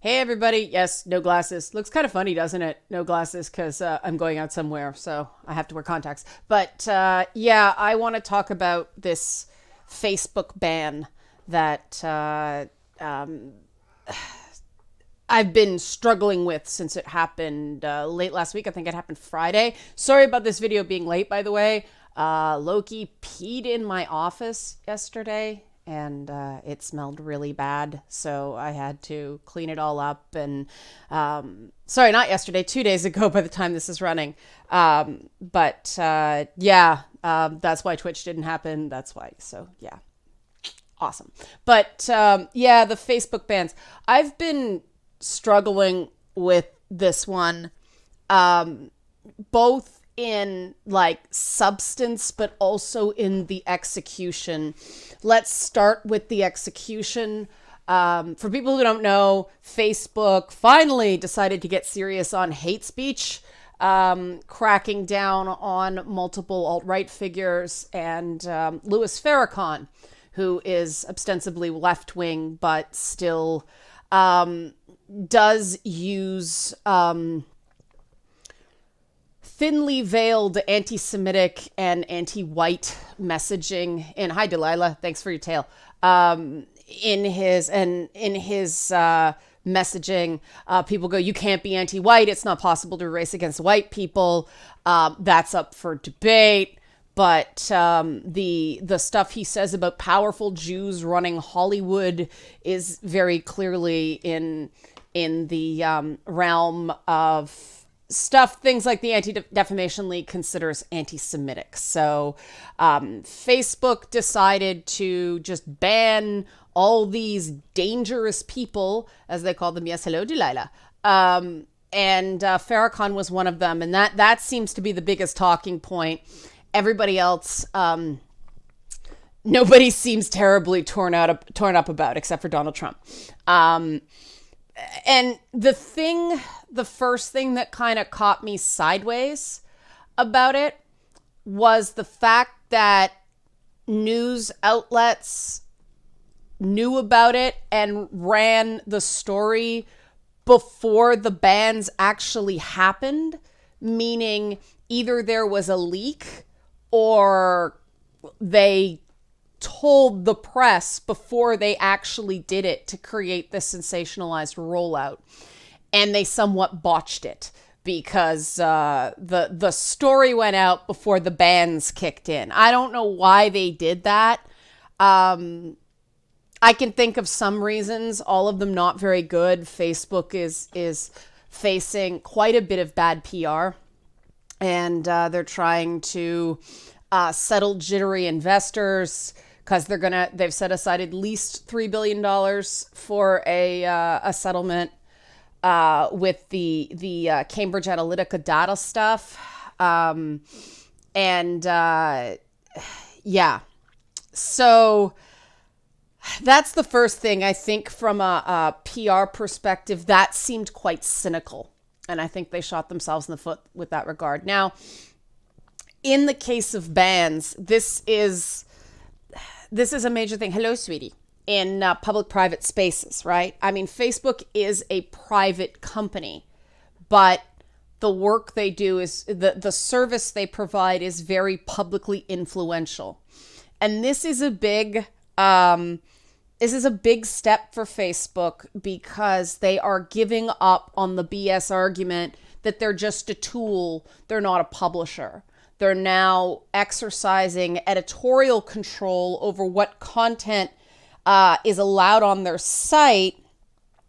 Hey everybody, yes, no glasses. Looks kind of funny, doesn't it? No glasses because I'm going out somewhere, so I have to wear contacts. But yeah, I want to talk about this Facebook ban that I've been struggling with since it happened late last week. I think it happened Friday. Sorry about this video being late, by the way. Loki peed in my office yesterday and it smelled really bad. So I had to clean it all up. And sorry, not yesterday, 2 days ago by the time this is running. That's why Twitch didn't happen. That's why. So yeah, awesome. But yeah, the Facebook bans. I've been struggling with this one, both in like substance, but also in the execution. Let's start with the execution. For people who don't know, Facebook finally decided to get serious on hate speech, cracking down on multiple alt-right figures, and Louis Farrakhan, who is ostensibly left-wing, but still does use thinly veiled anti-Semitic and anti-white messaging. And hi, Delilah, thanks for your tail. In his messaging, people go, "You can't be anti-white. It's not possible to race against white people." That's up for debate. But the stuff he says about powerful Jews running Hollywood is very clearly in the realm of stuff things like the Anti-Defamation League considers anti-Semitic. So Facebook decided to just ban all these dangerous people, as they call them. Yes, hello, Delilah. And Farrakhan was one of them. And that seems to be the biggest talking point. Everybody else, nobody seems terribly torn up about, except for Donald Trump. And the first thing that kind of caught me sideways about it was the fact that news outlets knew about it and ran the story before the bans actually happened, meaning either there was a leak or they told the press before they actually did it to create this sensationalized rollout. And they somewhat botched it because the story went out before the bans kicked in. I don't know why they did that. I can think of some reasons, all of them not very good. Facebook is facing quite a bit of bad PR. And they're trying to settle jittery investors because they've set aside at least $3 billion for a settlement with the Cambridge Analytica data stuff. Yeah. So that's the first thing. I think from a PR perspective, that seemed quite cynical. And I think they shot themselves in the foot with that regard. Now, in the case of bans, this is a major thing. Hello, sweetie. In public-private spaces, right? I mean, Facebook is a private company, but the work they do is the service they provide is very publicly influential, and this is a big step for Facebook because they are giving up on the BS argument that they're just a tool, they're not a publisher. They're now exercising editorial control over what content is allowed on their site,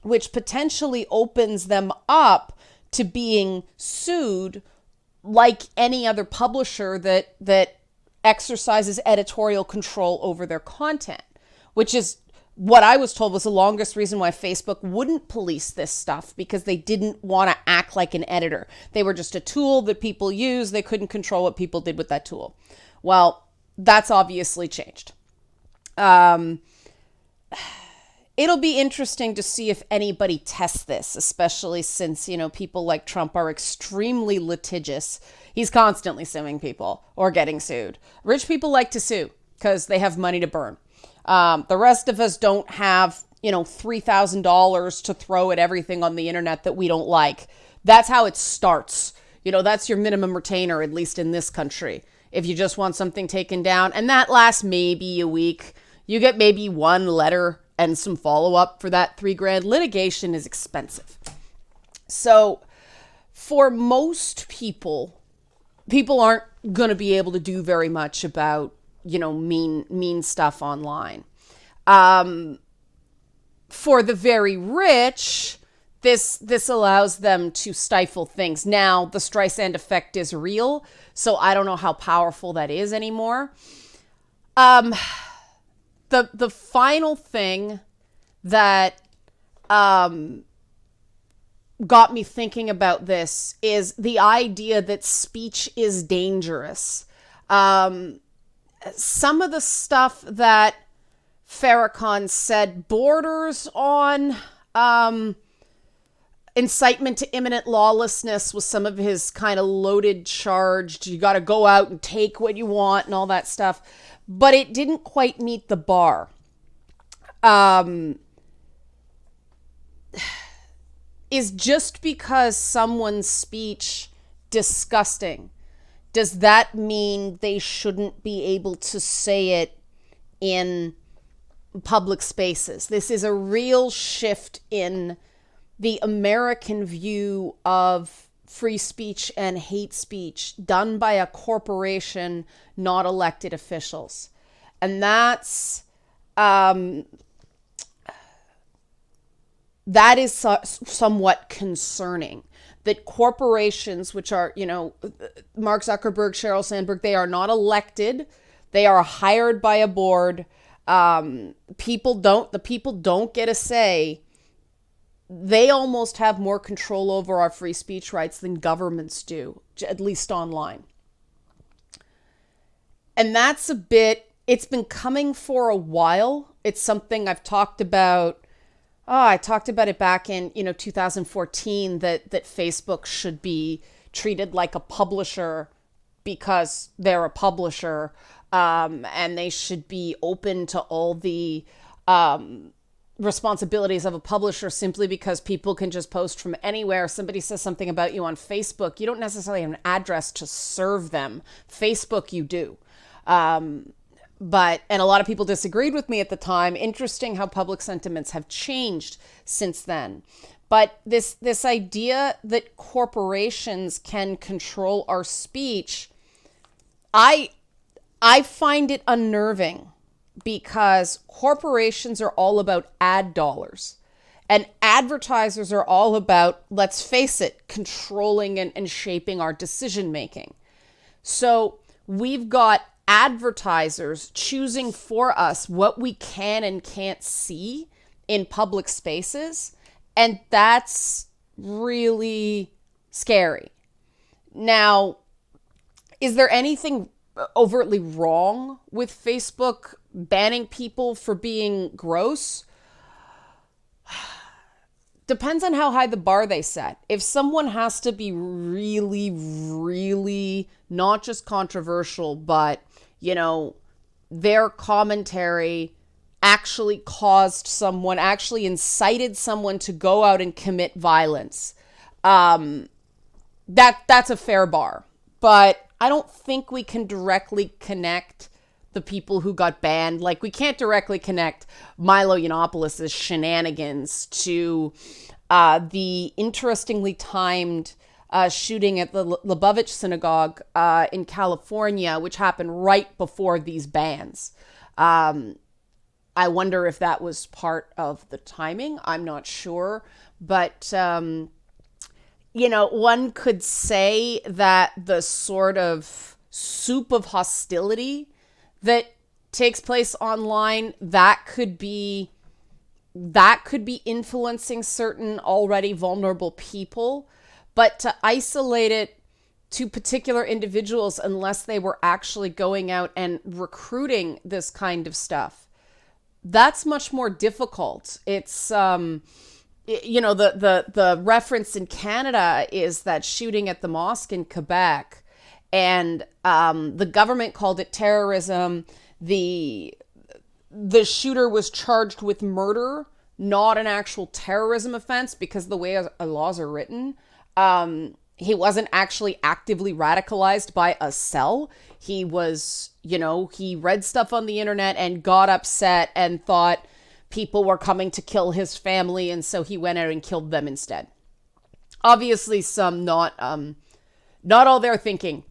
which potentially opens them up to being sued like any other publisher that exercises editorial control over their content, which is what I was told was the longest reason why Facebook wouldn't police this stuff, because they didn't want to act like an editor. They were just a tool that people use. They couldn't control what people did with that tool. Well, that's obviously changed. It'll be interesting to see if anybody tests this, especially since, people like Trump are extremely litigious. He's constantly suing people or getting sued. Rich people like to sue because they have money to burn. The rest of us don't have $3,000 to throw at everything on the internet that we don't like. That's how it starts. That's your minimum retainer, at least in this country. If you just want something taken down, and that lasts maybe a week, you get maybe one letter and some follow-up for that $3,000. Litigation is expensive. So for most people aren't going to be able to do very much about, mean stuff online. For the very rich, this allows them to stifle things. Now, the Streisand effect is real, so I don't know how powerful that is anymore. The final thing that got me thinking about this is the idea that speech is dangerous. Some of the stuff that Farrakhan said borders on incitement to imminent lawlessness with some of his kind of loaded charged, you got to go out and take what you want and all that stuff. But it didn't quite meet the bar. Is just because someone's speech disgusting, does that mean they shouldn't be able to say it in public spaces? This is a real shift in the American view of free speech and hate speech done by a corporation, not elected officials. And that's that is somewhat concerning, that corporations, which are, Mark Zuckerberg, Sheryl Sandberg, they are not elected. They are hired by a board. The people don't get a say. They almost have more control over our free speech rights than governments do, at least online. And that's it's been coming for a while. It's something I've talked about. I talked about it back in, 2014, that Facebook should be treated like a publisher because they're a publisher, and they should be open to all the responsibilities of a publisher simply because people can just post from anywhere. Somebody says something about you on Facebook, you don't necessarily have an address to serve them. Facebook, you do. And a lot of people disagreed with me at the time. Interesting how public sentiments have changed since then. But this idea that corporations can control our speech, I find it unnerving, because corporations are all about ad dollars, and advertisers are all about, let's face it, controlling and shaping our decision making. So we've got advertisers choosing for us what we can and can't see in public spaces, and that's really scary. Now, is there anything overtly wrong with Facebook banning people for being gross? Depends on how high the bar they set. If someone has to be really, really not just controversial, but, their commentary actually actually incited someone to go out and commit violence, that's a fair bar. But I don't think we can directly connect the people who got banned. Like, we can't directly connect Milo Yiannopoulos' shenanigans to the interestingly timed shooting at the Lubavitch Synagogue in California, which happened right before these bans. I wonder if that was part of the timing. I'm not sure. But, one could say that the sort of soup of hostility that takes place online, that could be influencing certain already vulnerable people. But to isolate it to particular individuals, unless they were actually going out and recruiting this kind of stuff, that's much more difficult. It's, the reference in Canada is that shooting at the mosque in Quebec, and the government called it terrorism. The shooter was charged with murder. not an actual terrorism offense because the way our laws are written. He wasn't actually actively radicalized by a cell. He was, he read stuff on the internet and got upset and thought people were coming to kill his family, and so he went out and killed them instead. Obviously, some not all their thinking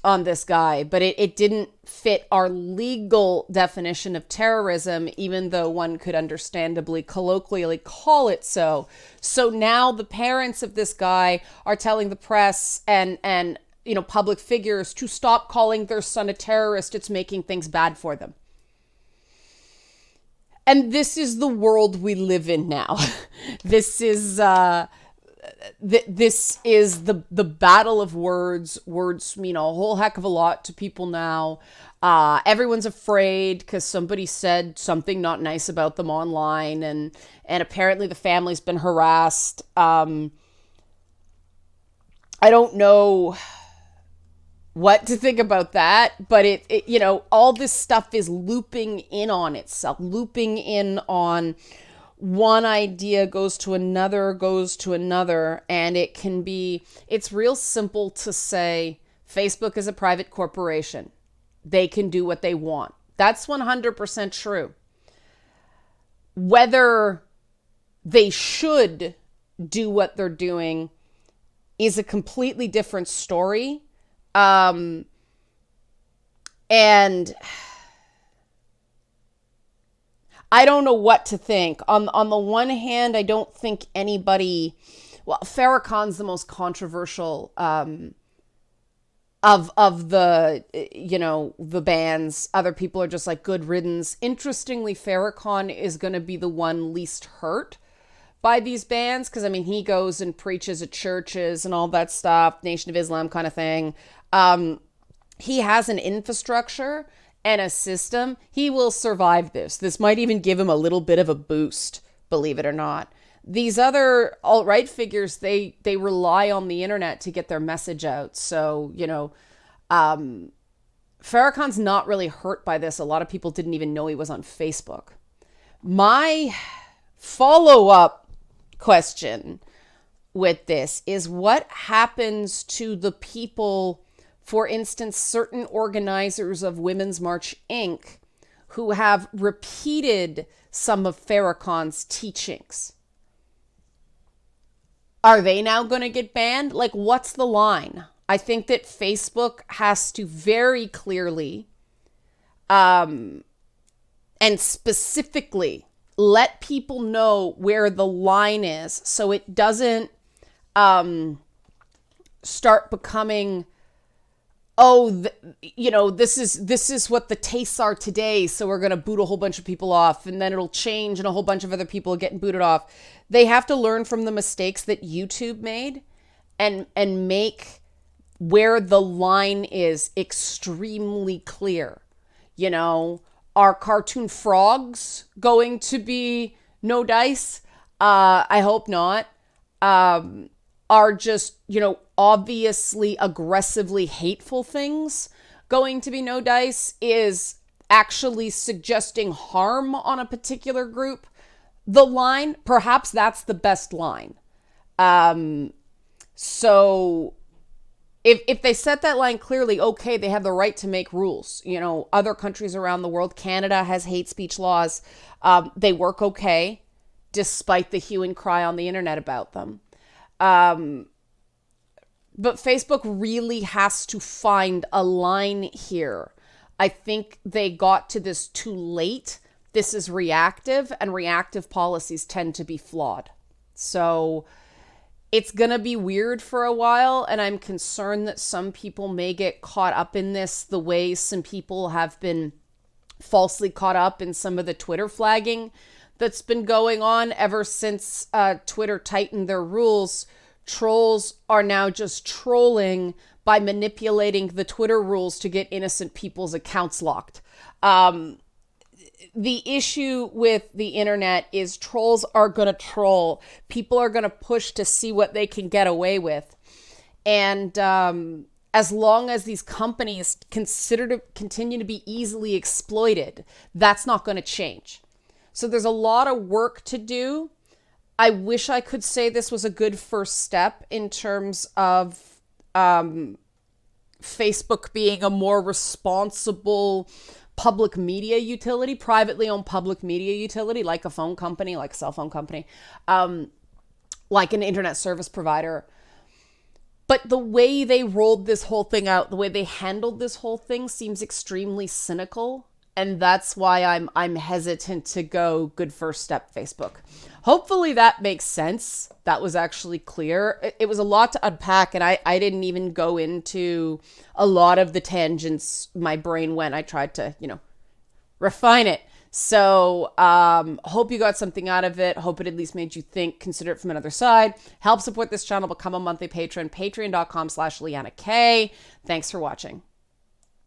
on this guy, but it didn't fit our legal definition of terrorism, even though one could understandably colloquially call it so. So now the parents of this guy are telling the press and public figures to stop calling their son a terrorist. It's making things bad for them. And this is the world we live in now. This is the battle of words. Words mean a whole heck of a lot to people now. Everyone's afraid because somebody said something not nice about them online, and apparently the family's been harassed. I don't know what to think about that, but it all this stuff is looping in on itself, looping in on one idea goes to another, and it's real simple to say Facebook is a private corporation. They can do what they want. That's 100% true. Whether they should do what they're doing is a completely different story. And I don't know what to think. On the one hand, I don't think anybody... Well, Farrakhan's the most controversial of the, the bands. Other people are just like, good riddance. Interestingly, Farrakhan is going to be the one least hurt by these bans, because, he goes and preaches at churches and all that stuff, Nation of Islam kind of thing. He has an infrastructure and a system. He will survive this. This might even give him a little bit of a boost, believe it or not. These other alt-right figures, they rely on the internet to get their message out. So, Farrakhan's not really hurt by this. A lot of people didn't even know he was on Facebook. My follow-up question with this is, what happens to the people, for instance, certain organizers of Women's March Inc., who have repeated some of Farrakhan's teachings? Are they now going to get banned? Like, what's the line? I think that Facebook has to very clearly and specifically let people know where the line is, so it doesn't start becoming, this is what the tastes are today, so we're going to boot a whole bunch of people off, and then it'll change and a whole bunch of other people are getting booted off. They have to learn from the mistakes that YouTube made and make where the line is extremely clear. Are cartoon frogs going to be no dice? I hope not. Are just, obviously aggressively hateful things going to be no dice? Is actually suggesting harm on a particular group the line? Perhaps that's the best line. So if they set that line clearly, okay, they have the right to make rules. Other countries around the world, Canada has hate speech laws. They work okay, despite the hue and cry on the internet about them. But Facebook really has to find a line here. I think they got to this too late. This is reactive, and reactive policies tend to be flawed. So it's going to be weird for a while, and I'm concerned that some people may get caught up in this the way some people have been falsely caught up in some of the Twitter flagging that's been going on ever since Twitter tightened their rules. Trolls are now just trolling by manipulating the Twitter rules to get innocent people's accounts locked. The issue with the internet is trolls are going to troll. People are going to push to see what they can get away with. And as long as these companies continue to be easily exploited, that's not going to change. So there's a lot of work to do. I wish I could say this was a good first step in terms of Facebook being a more responsible public media utility, privately owned public media utility, like a phone company, like a cell phone company, like an internet service provider. But the way they rolled this whole thing out, the way they handled this whole thing seems extremely cynical. And that's why I'm hesitant to go good first step, Facebook. Hopefully that makes sense. That was actually clear. It was a lot to unpack, and I didn't even go into a lot of the tangents my brain went. I tried to, refine it. So hope you got something out of it. Hope it at least made you think, consider it from another side. Help support this channel, become a monthly patron, patreon.com/Leanna K. Thanks for watching.